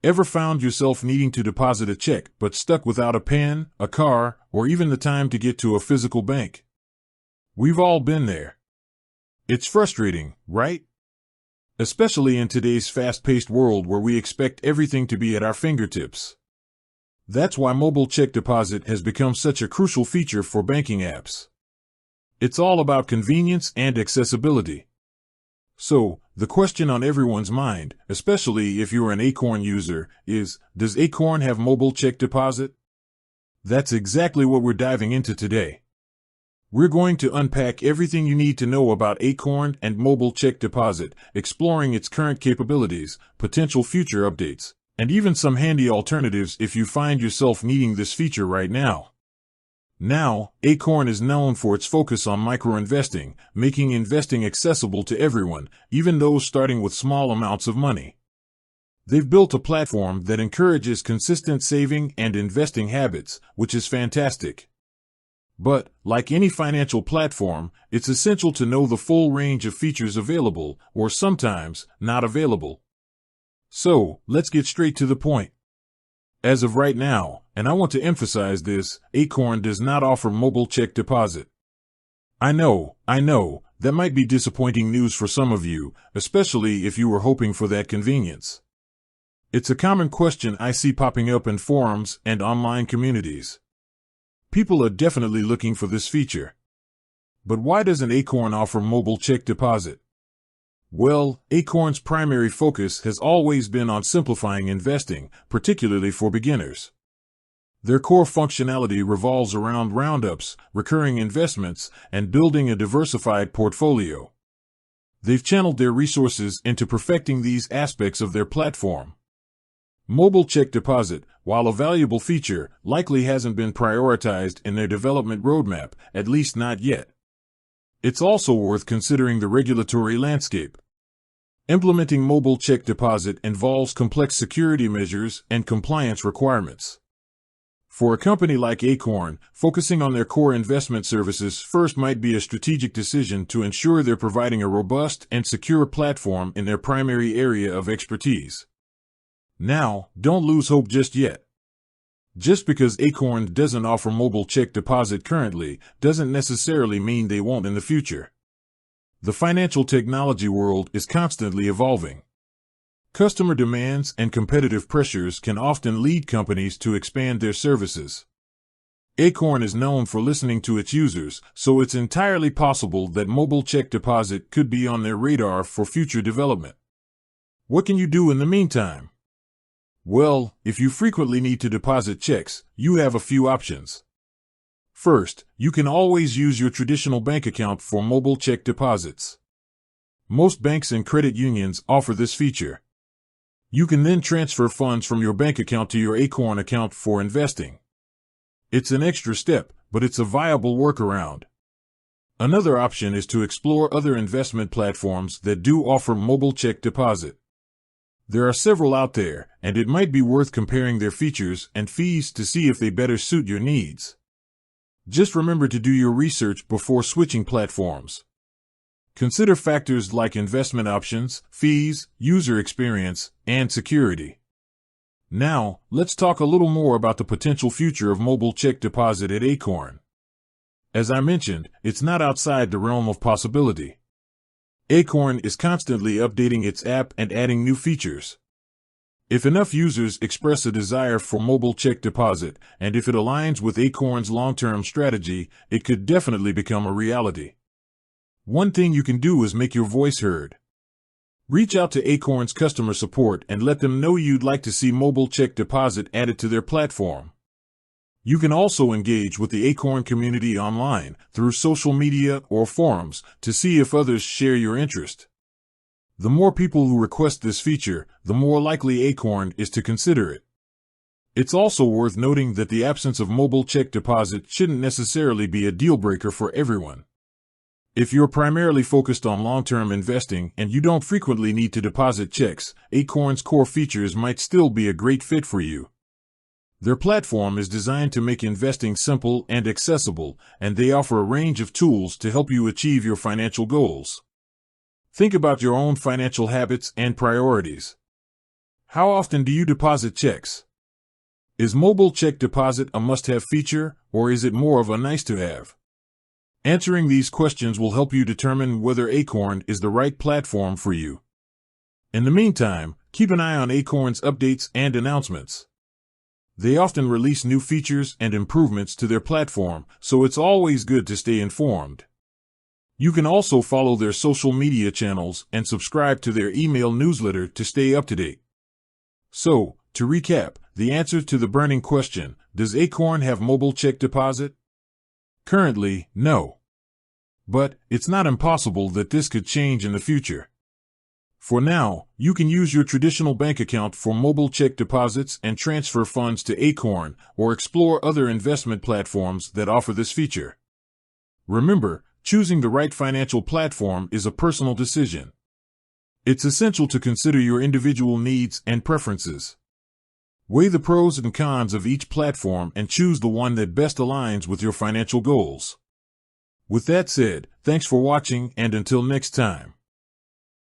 Ever found yourself needing to deposit a check but stuck without a pen, a car, or even the time to get to a physical bank? We've all been there. It's frustrating, right? Especially in today's fast-paced world where we expect everything to be at our fingertips. That's why mobile check deposit has become such a crucial feature for banking apps. It's all about convenience and accessibility. So, the question on everyone's mind, especially if you're an Acorn user, is, does Acorn have mobile check deposit? That's exactly what we're diving into today. We're going to unpack everything you need to know about Acorn and mobile check deposit, exploring its current capabilities, potential future updates, and even some handy alternatives if you find yourself needing this feature right now. Now, Acorn is known for its focus on micro-investing, making investing accessible to everyone, even those starting with small amounts of money. They've built a platform that encourages consistent saving and investing habits, which is fantastic. But, like any financial platform, it's essential to know the full range of features available, or sometimes, not available. So, let's get straight to the point. As of right now, and I want to emphasize this, Acorn does not offer mobile check deposit. I know, that might be disappointing news for some of you, especially if you were hoping for that convenience. It's a common question I see popping up in forums and online communities. People are definitely looking for this feature. But why doesn't Acorn offer mobile check deposit? Well, Acorn's primary focus has always been on simplifying investing, particularly for beginners. Their core functionality revolves around roundups, recurring investments, and building a diversified portfolio. They've channeled their resources into perfecting these aspects of their platform. Mobile check deposit, while a valuable feature, likely hasn't been prioritized in their development roadmap, at least not yet. It's also worth considering the regulatory landscape. Implementing mobile check deposit involves complex security measures and compliance requirements. For a company like Acorn, focusing on their core investment services first might be a strategic decision to ensure they're providing a robust and secure platform in their primary area of expertise. Now, don't lose hope just yet. Just because Acorn doesn't offer mobile check deposit currently, doesn't necessarily mean they won't in the future. The financial technology world is constantly evolving. Customer demands and competitive pressures can often lead companies to expand their services. Acorn is known for listening to its users, so it's entirely possible that mobile check deposit could be on their radar for future development. What can you do in the meantime? Well, if you frequently need to deposit checks, you have a few options. First, you can always use your traditional bank account for mobile check deposits. Most banks and credit unions offer this feature. You can then transfer funds from your bank account to your Acorn account for investing. It's an extra step, but it's a viable workaround. Another option is to explore other investment platforms that do offer mobile check deposit. There are several out there, and it might be worth comparing their features and fees to see if they better suit your needs. Just remember to do your research before switching platforms. Consider factors like investment options, fees, user experience, and security. Now, let's talk a little more about the potential future of mobile check deposit at Acorn. As I mentioned, it's not outside the realm of possibility. Acorn is constantly updating its app and adding new features. If enough users express a desire for mobile check deposit, and if it aligns with Acorn's long-term strategy, it could definitely become a reality. One thing you can do is make your voice heard. Reach out to Acorn's customer support and let them know you'd like to see mobile check deposit added to their platform. You can also engage with the Acorn community online, through social media or forums, to see if others share your interest. The more people who request this feature, the more likely Acorn is to consider it. It's also worth noting that the absence of mobile check deposit shouldn't necessarily be a deal-breaker for everyone. If you're primarily focused on long-term investing and you don't frequently need to deposit checks, Acorn's core features might still be a great fit for you. Their platform is designed to make investing simple and accessible, and they offer a range of tools to help you achieve your financial goals. Think about your own financial habits and priorities. How often do you deposit checks? Is mobile check deposit a must-have feature, or is it more of a nice-to-have? Answering these questions will help you determine whether Acorn is the right platform for you. In the meantime, keep an eye on Acorn's updates and announcements. They often release new features and improvements to their platform, so it's always good to stay informed. You can also follow their social media channels and subscribe to their email newsletter to stay up to date. So, to recap, the answer to the burning question, does Acorn have mobile check deposit? Currently, no. But it's not impossible that this could change in the future. For now, you can use your traditional bank account for mobile check deposits and transfer funds to Acorn or explore other investment platforms that offer this feature. Remember, choosing the right financial platform is a personal decision. It's essential to consider your individual needs and preferences. Weigh the pros and cons of each platform and choose the one that best aligns with your financial goals. With that said, thanks for watching, and until next time.